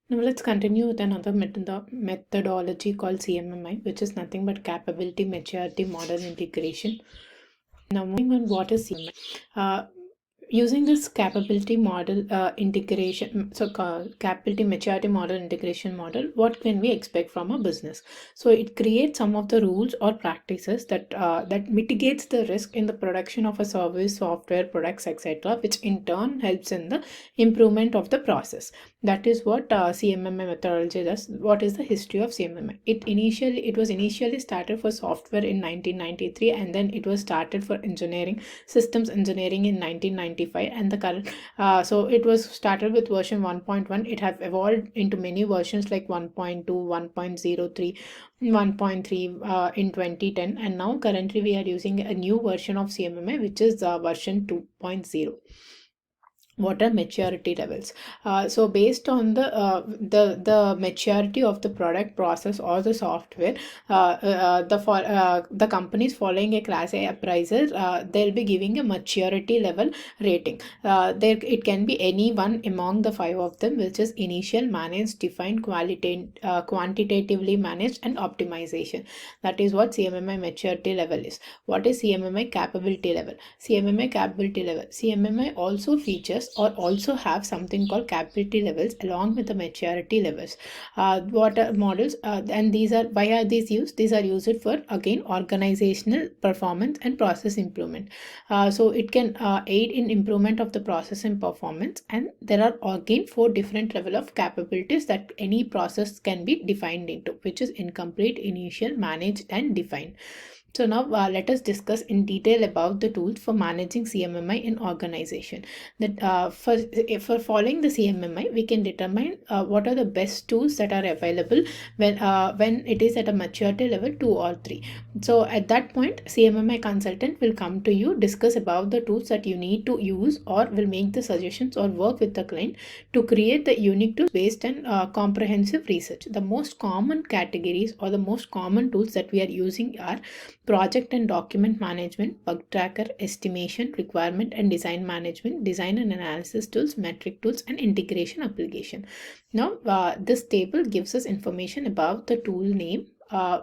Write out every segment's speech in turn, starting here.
Now let's continue with another methodology called CMMI, which is nothing but capability maturity model integration. Now moving on, what is CMMI? Using this capability model integration, capability maturity model integration model, what can we expect from a business? So it creates some of the rules or practices that mitigates the risk in the production of a service, software, products, etc., which in turn helps in the improvement of the process. That is what CMMI methodology does. What is the history of CMMI? It was initially started for software in 1993, and then it was started for engineering, systems engineering in 1995, and the current so it was started with version 1.1. It have evolved into many versions like 1.2, 1.03, 1.3 in 2010, and now currently we are using a new version of CMMI, which is version 2.0. What are maturity levels? So based on the maturity of the product, process, or the software, the companies following a class A appraisal, they'll be giving a maturity level rating. There it can be any one among the five of them, which is initial, managed, defined, quantitatively managed, and optimization. That is what CMMI maturity level is. What is CMMI capability level? CMMI also features or also have something called capability levels along with the maturity levels. What are models? And these are, why are these used? These are used for, again, organizational performance and process improvement. So it can aid in improvement of the process and performance. And there are again 4 different level of capabilities that any process can be defined into, which is incomplete, initial, managed, and defined. So now let us discuss in detail about the tools for managing CMMI in organization. That for following the CMMI, we can determine what are the best tools that are available when it is at a maturity level 2 or 3. So at that point, CMMI consultant will come to you, discuss about the tools that you need to use, or will make the suggestions or work with the client to create the unique tools based on comprehensive research. The most common categories or the most common tools that we are using are project and document management, bug tracker, estimation, requirement and design management, design and analysis tools, metric tools, and integration application. Now, this table gives us information about the tool name,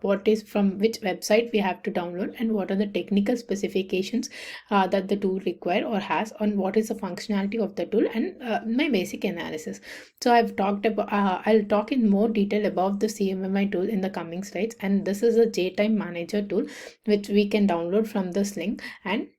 what is from which website we have to download, and what are the technical specifications that the tool require or has, on what is the functionality of the tool, and my basic analysis. So I've talked about, I'll talk in more detail about the CMMI tool in the coming slides, and this is a JTime Manager tool which we can download from this link. And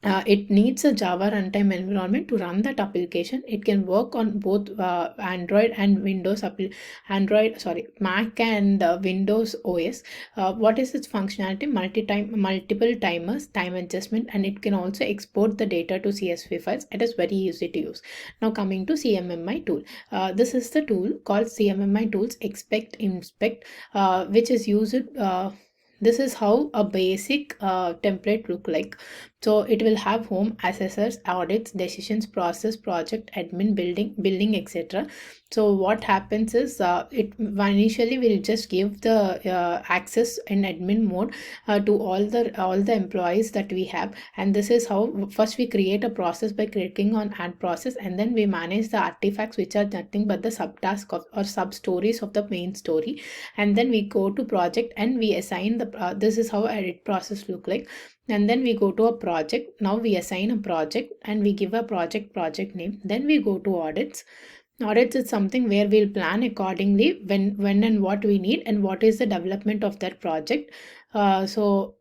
it needs a Java runtime environment to run that application. It can work on both Android and Windows, Mac and Windows OS. What is its functionality? Multiple timers, time adjustment, and it can also export the data to CSV files. It is very easy to use. Now coming to CMMI tool. This is the tool called CMMI Tools Expect Inspect, which is used. This is how a basic template look like. So it will have home, assessors, audits, decisions, process, project, admin, billing, etc. So what happens is it initially will just give the access in admin mode to all the employees that we have. And this is how first we create a process by clicking on add process, and then we manage the artifacts, which are nothing but the subtask of or sub stories of the main story. And then we go to project and we assign the this is how edit process look like. And then we go to a project. Now we assign a project and we give a project name. Then we go to audits. Audits is something where we'll plan accordingly when and what we need and what is the development of that project. So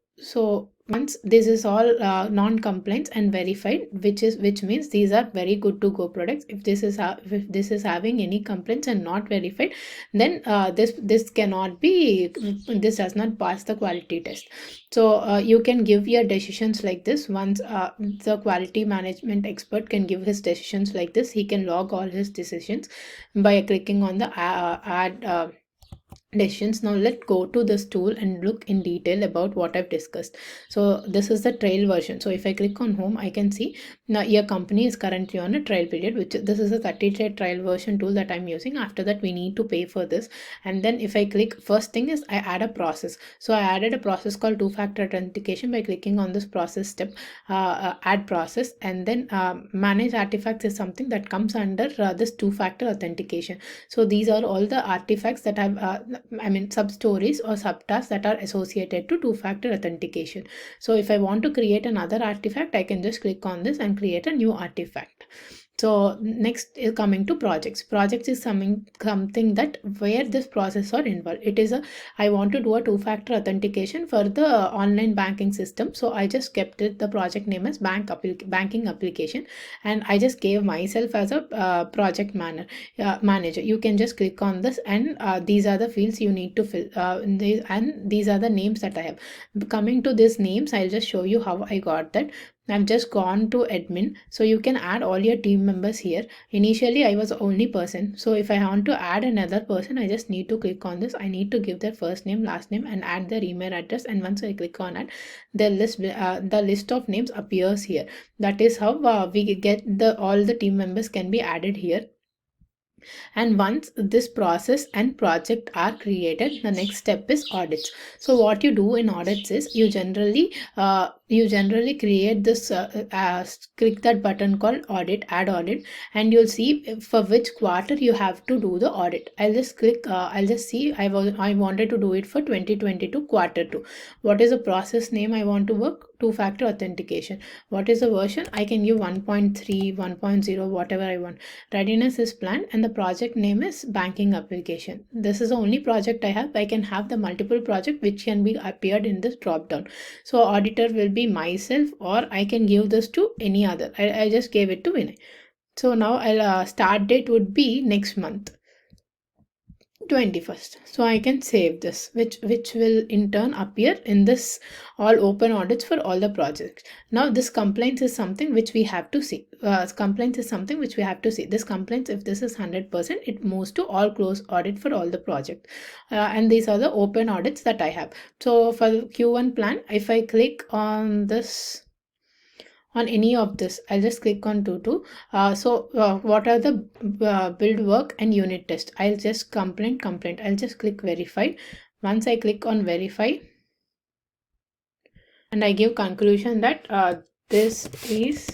once this is all non-compliance and verified, which means these are very good to go products. If this is having any complaints and not verified, then this cannot be, this does not pass the quality test. So you can give your decisions like this. Once the quality management expert can give his decisions like this, he can log all his decisions by clicking on the add decisions. Now let's go to this tool and look in detail about what I've discussed. So this is the trial version. So if I click on home, I can see now your company is currently on a trial period, which this is a 30-day trial version tool that I'm using. After that, we need to pay for this. And then if I click, first thing is I add a process. So I added a process called two-factor authentication by clicking on this process step, add process, and then manage artifacts is something that comes under this two-factor authentication. So these are all the artifacts that sub stories or subtasks that are associated to two-factor authentication. So if I want to create another artifact, I can just click on this and create a new artifact. So next is coming to projects. Projects is something that where this process are involved. It is I want to do a two-factor authentication for the online banking system. So I just kept it the project name as banking application, and I just gave myself as a project manager. You can just click on this, and these are the fields you need to fill. And these are the names that I have. Coming to these names, I'll just show you how I got that. I've just gone to admin, so you can add all your team members here. Initially I was the only person, so if I want to add another person, I just need to click on this. I need to give their first name, last name, and add their email address, and once I click on it, the list of names appears here. That is how we get all the team members can be added here. And once this process and project are created, the next step is audits. So what you do in audits is you generally create this click that button called audit, add audit, and you'll see for which quarter you have to do the audit. I'll just click, I'll just see I wanted to do it for 2022 quarter 2. What is the process name I want to work? Two-factor authentication. What is the version? I can give 1.3, 1.0, whatever I want. Readiness is planned, and the project name is banking application. This is the only project I have. I can have the multiple project which can be appeared in this drop down. So auditor will be myself, or I can give this to any other. I just gave it to Vinay. So now I'll start date would be next month, 21st. So I can save this, which will in turn appear in this all open audits for all the projects. Now this complaints is something which we have to see. Complaints is something which we have to see. This complaints, if this is 100%, it moves to all close audit for all the project. And these are the open audits that I have. So for Q1 plan, if I click on this, on any of this, I'll just click on to what are the build work and unit test? I'll just complaint. I'll just click verify. Once I click on verify, and I give conclusion that this is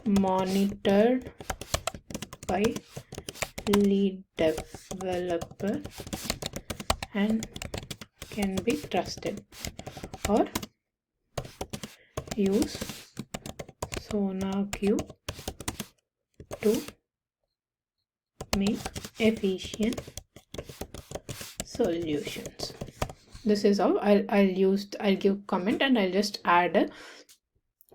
monitored by lead developer and can be trusted, or use SonarQube to make efficient solutions. This is how I'll give comment, and I'll just add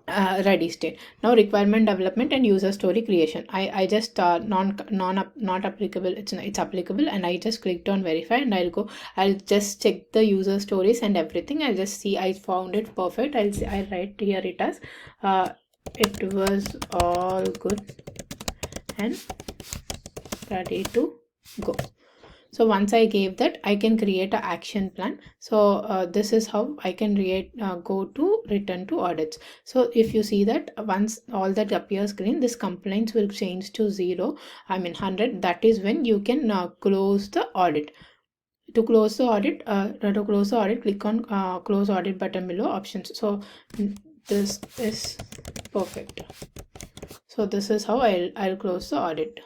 a ready state. Now requirement development and user story creation. I just not applicable. It's applicable, and I just clicked on verify, and I'll just check the user stories and everything. I'll just see I found it perfect. I'll write here it as it was all good and ready to go. So once I gave that, I can create an action plan. So this is how I can go to return to audits. So if you see that once all that appears green, this complaints will change to 0, 100. That is when you can close the audit. To close the audit, click on close audit button below options. So this is perfect. So this is how I'll close the audit.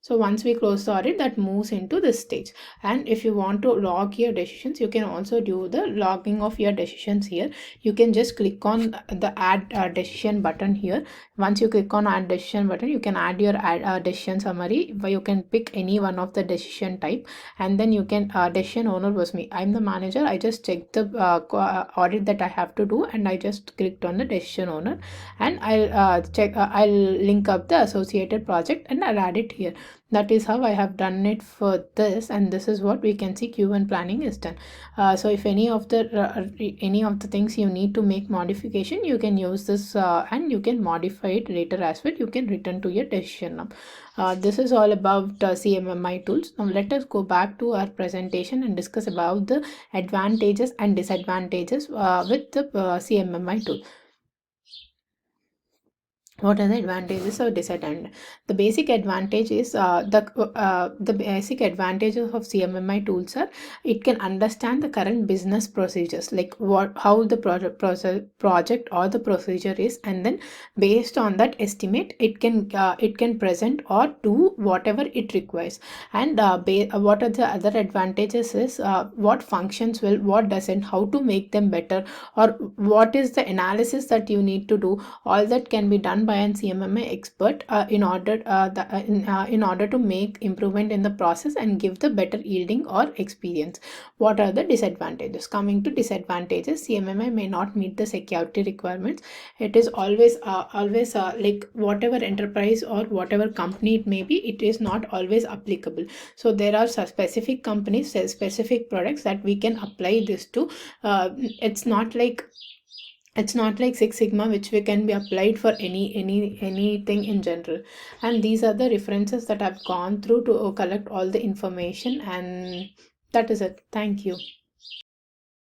So once we close the audit, that moves into this stage. And if you want to log your decisions, you can also do the logging of your decisions here. You can just click on the add decision button here. Once you click on add decision button, you can add your decision summary, where you can pick any one of the decision type, and then you can decision owner was me. I'm the manager. I just checked the audit that I have to do, and I just clicked on the decision owner, and I'll link up the associated project, and I'll add it here. That is how I have done it for this, and this is what we can see Q1 planning is done. So if any of the things you need to make modification, you can use this, and you can modify it later as well. You can return to your decision now. This is all about CMMI tools. Now let us go back to our presentation and discuss about the advantages and disadvantages with the CMMI tool. What are the advantages or disadvantages? The basic advantage is the basic advantages of CMMI tools are it can understand the current business procedures, like how the project or the procedure is, and then based on that estimate it can present or do whatever it requires. And what are the other advantages is what functions well, what doesn't, how to make them better, or what is the analysis that you need to do. All that can be done by an CMMI expert in order to make improvement in the process and give the better yielding or experience. What are the disadvantages? Coming to disadvantages, CMMI may not meet the security requirements. It is always like whatever enterprise or whatever company it may be, it is not always applicable. So there are specific companies, specific products that we can apply this to. It's not like Six Sigma, which we can be applied for anything in general. And these are the references that I've gone through to collect all the information, and that is it. Thank you.